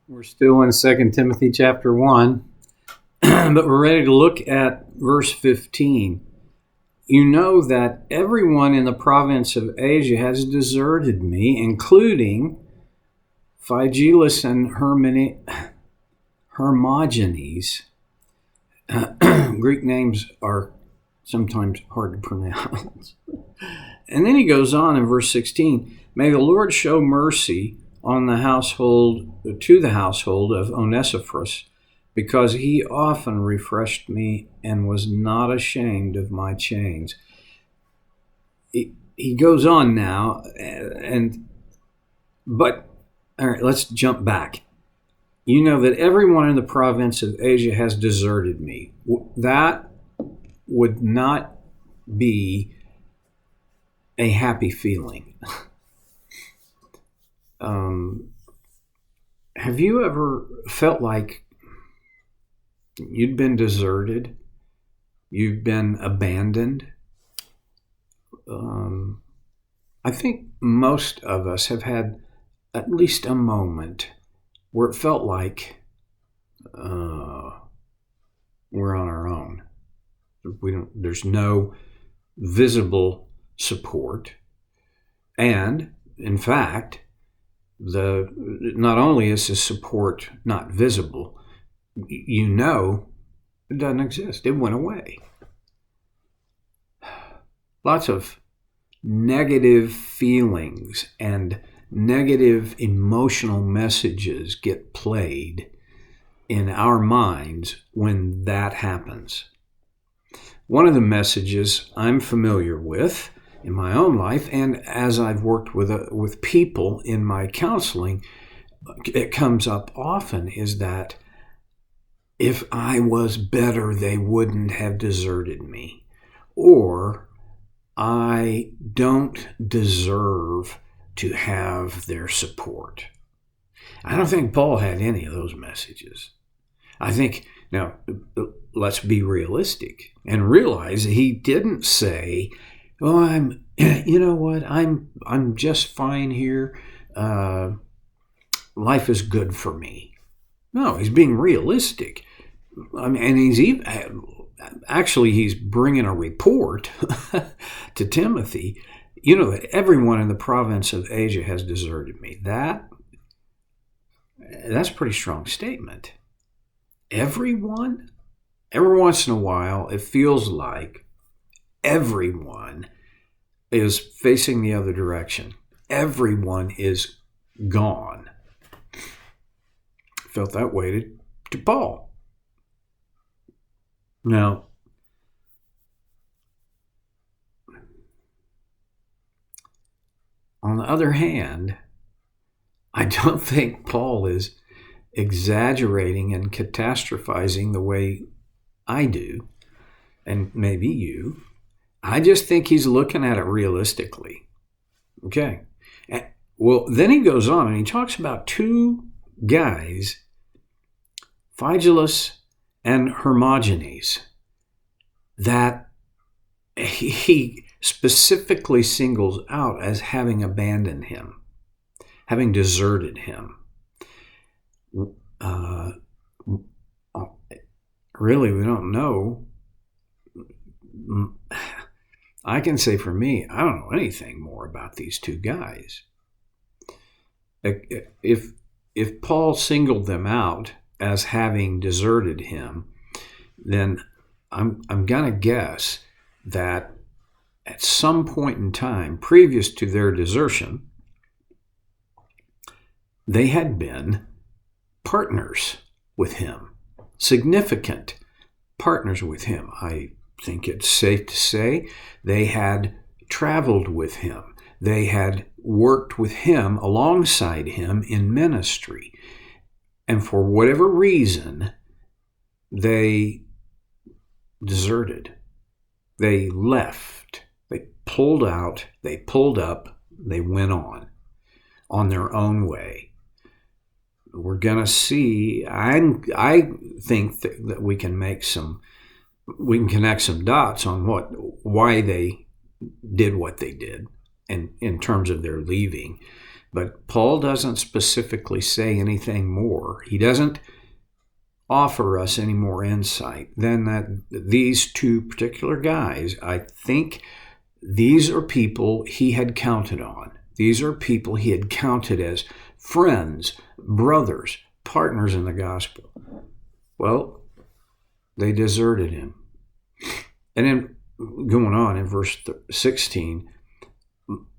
We're still in 2 Timothy chapter 1, but we're ready to look at verse 15. You know that everyone in the province of Asia has deserted me, including Phygellus and Hermogenes. Greek names are sometimes hard to pronounce. And then he goes on in verse 16, may the Lord show mercy to the household of Onesiphorus, because he often refreshed me and was not ashamed of my chains. He goes on now, but all right, let's jump back. You know that everyone in the province of Asia has deserted me. That would not be a happy feeling. Have you ever felt like you'd been deserted? You've been abandoned? I think most of us have had at least a moment where it felt like we're on our own. There's no visible support. And in fact, not only is the support not visible, it doesn't exist. It went away. Lots of negative feelings and negative emotional messages get played in our minds when that happens. One of the messages I'm familiar with in my own life, and as I've worked with people in my counseling, it comes up often, is that if I was better, they wouldn't have deserted me. Or I don't deserve to have their support. I don't think Paul had any of those messages. I think, now, let's be realistic and realize he didn't say, oh, I'm just fine here. Life is good for me. No, he's being realistic. I mean, and he's bringing a report to Timothy. You know that everyone in the province of Asia has deserted me. That's a pretty strong statement. Everyone? Every once in a while, it feels like everyone is facing the other direction. Everyone is gone. Felt that way to Paul. Now, on the other hand, I don't think Paul is exaggerating and catastrophizing the way I do, and maybe you. I just think he's looking at it realistically. Okay. Well, then he goes on and he talks about two guys, Phygellus and Hermogenes, that he specifically singles out as having abandoned him, having deserted him. Really, we don't know. I can say for me, I don't know anything more about these two guys. If Paul singled them out as having deserted him, then I'm going to guess that at some point in time, previous to their desertion, they had been partners with him, significant partners with him. I think it's safe to say they had traveled with him. They had worked with him, alongside him in ministry. And for whatever reason, they deserted. They left. They pulled out. They pulled up. They went on their own way. We're going to see, I think that we can connect some dots on why they did what they did, and in terms of their leaving. But Paul doesn't specifically say anything more. He doesn't offer us any more insight than that these two particular guys, I think these are people he had counted on. These are people he had counted as friends, brothers, partners in the gospel. Well, they deserted him. And then going on in verse 16,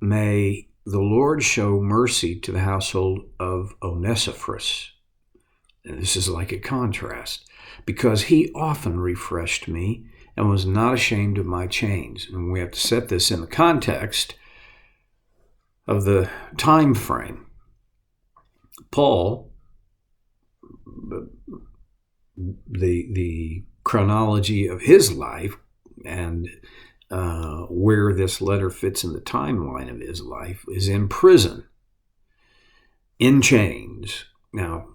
may the Lord show mercy to the household of Onesiphorus. And this is like a contrast, because he often refreshed me and was not ashamed of my chains. And we have to set this in the context of the time frame. Paul, the chronology of his life and where this letter fits in the timeline of his life is in prison, in chains. Now,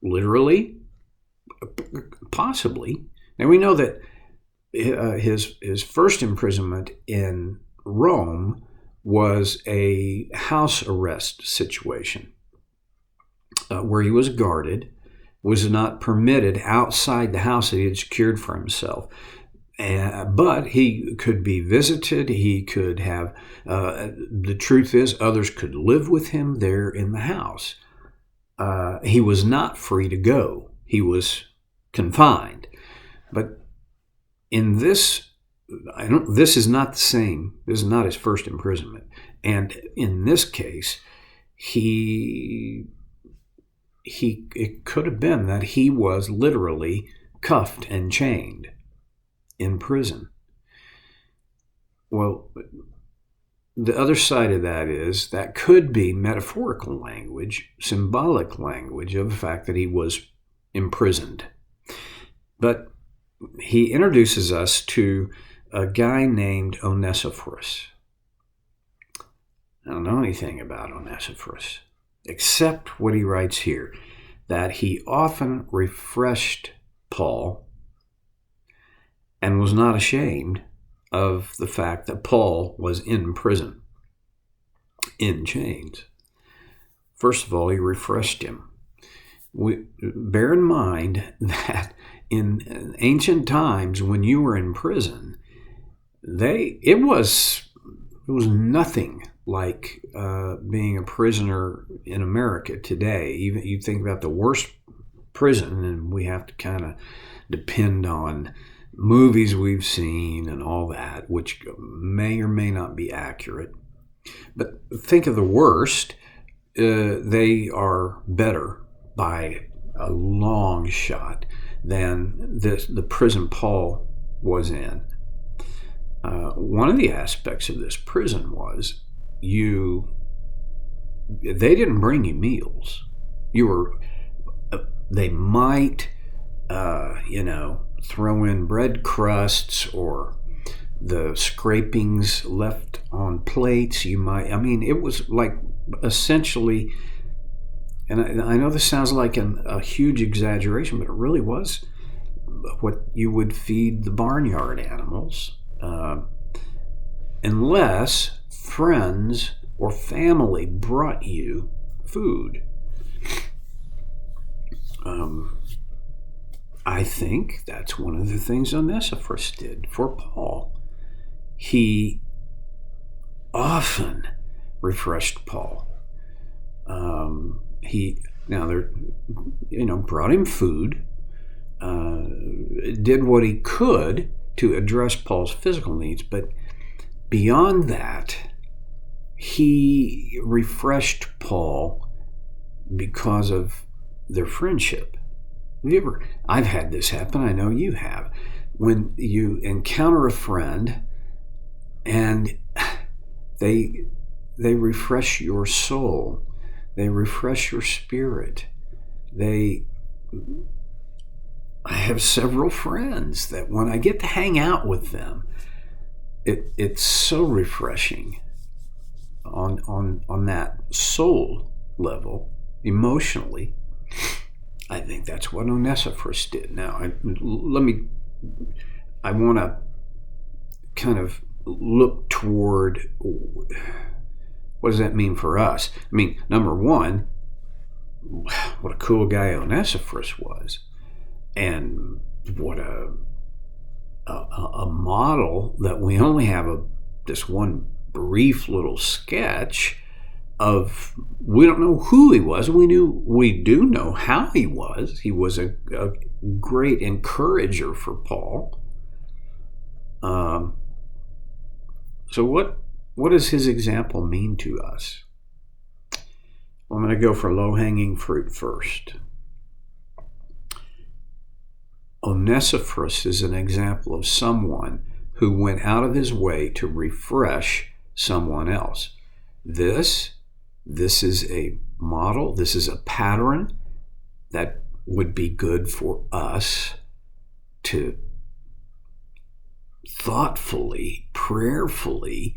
literally, possibly. Now we know that his first imprisonment in Rome was a house arrest situation where he was guarded, was not permitted outside the house that he had secured for himself. But he could be visited. He could have, the truth is, others could live with him there in the house. He was not free to go. He was confined. But in this, this is not the same. This is not his first imprisonment. And in this case, it could have been that he was literally cuffed and chained in prison. Well, the other side of that is that could be metaphorical language, symbolic language of the fact that he was imprisoned. But he introduces us to a guy named Onesiphorus. I don't know anything about Onesiphorus, except what he writes here, that he often refreshed Paul and was not ashamed of the fact that Paul was in prison, in chains. First of all, he refreshed him. Bear in mind that in ancient times, when you were in prison, it was nothing like being a prisoner in America today. Even you think about the worst prison, and we have to kind of depend on movies we've seen and all that, which may or may not be accurate. But think of the worst. They are better by a long shot than the prison Paul was in. One of the aspects of this prison was they didn't bring you meals. They might, throw in bread crusts or the scrapings left on plates. It was like essentially, and I know this sounds like a huge exaggeration, but it really was what you would feed the barnyard animals, unless friends or family brought you food. I think that's one of the things Onesiphorus did for Paul. He often refreshed Paul. He brought him food, did what he could to address Paul's physical needs, but beyond that, he refreshed Paul because of their friendship. I've had this happen, I know you have. When you encounter a friend and they refresh your soul, they refresh your spirit. I have several friends that when I get to hang out with them, it's so refreshing on that soul level, emotionally. I think that's what Onesiphorus did. Now, I want to kind of look toward what does that mean for us? I mean, number one, what a cool guy Onesiphorus was, and what a model that we only have this one brief little sketch of. We don't know who he was. We do know how he was. He was a great encourager for Paul. So what does his example mean to us? Well, I'm going to go for low-hanging fruit first. Onesiphorus is an example of someone who went out of his way to refresh someone else. This is a model, this is a pattern that would be good for us to thoughtfully, prayerfully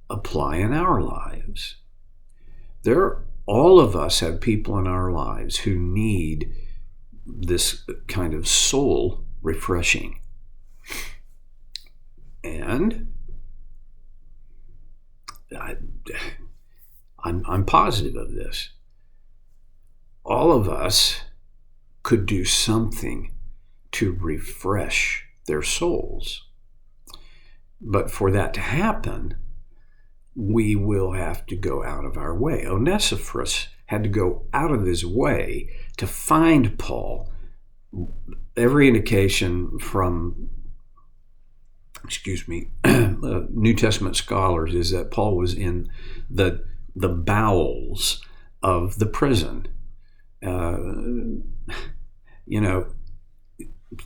apply in our lives. All of us have people in our lives who need this kind of soul refreshing. And I'm positive of this. All of us could do something to refresh their souls. But for that to happen, we will have to go out of our way. Onesiphorus had to go out of his way to find Paul. Every indication from New Testament scholars is that Paul was in the bowels of the prison.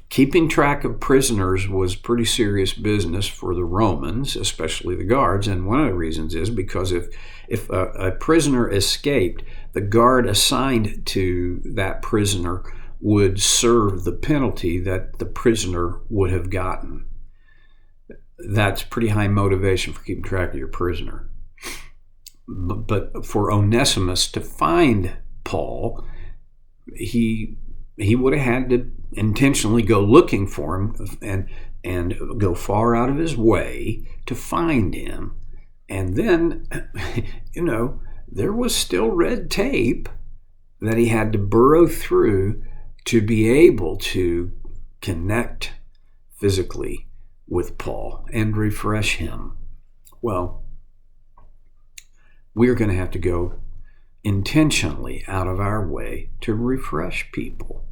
Keeping track of prisoners was pretty serious business for the Romans, especially the guards. And one of the reasons is because if a prisoner escaped, the guard assigned to that prisoner would serve the penalty that the prisoner would have gotten. That's pretty high motivation for keeping track of your prisoner. But for Onesimus to find Paul, he would have had to intentionally go looking for him and go far out of his way to find him. And then, there was still red tape that he had to burrow through to be able to connect physically with Paul and refresh him. Well, we're going to have to go intentionally out of our way to refresh people.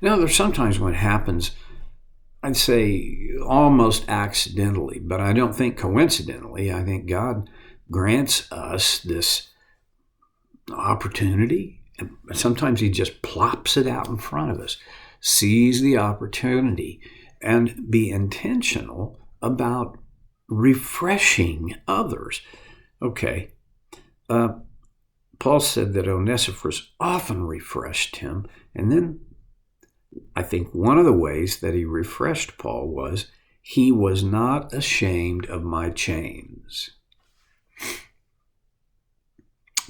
Now, there's sometimes when it happens, I'd say almost accidentally, but I don't think coincidentally. I think God grants us this opportunity. And sometimes he just plops it out in front of us. Seize the opportunity and be intentional about refreshing others. Okay. Paul said that Onesiphorus often refreshed him. And then I think one of the ways that he refreshed Paul was he was not ashamed of my chains.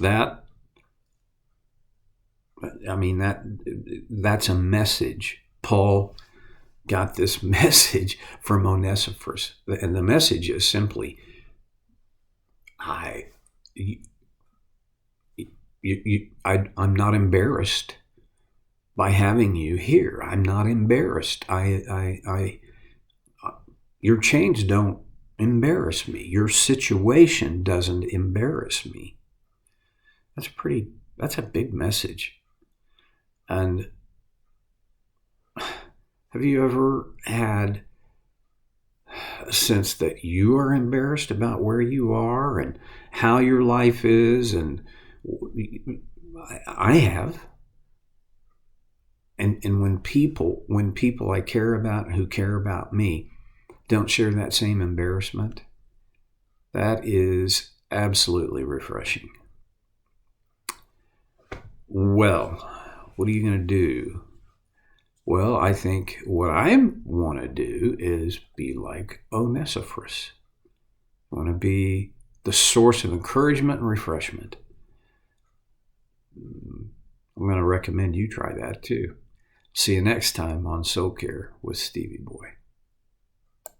That's a message. Paul got this message from Onesiphorus. And the message is simply, I'm not embarrassed by having you here. I'm not embarrassed. Your chains don't embarrass me. Your situation doesn't embarrass me. That's a big message. And have you ever had a sense that you are embarrassed about where you are and how your life is? And I have. And when people I care about and who care about me don't share that same embarrassment, that is absolutely refreshing. Well, what are you going to do? Well, I think what I want to do is be like Onesiphorus. I want to be the source of encouragement and refreshment. I'm going to recommend you try that too. See you next time on Soul Care with Stevie Boy.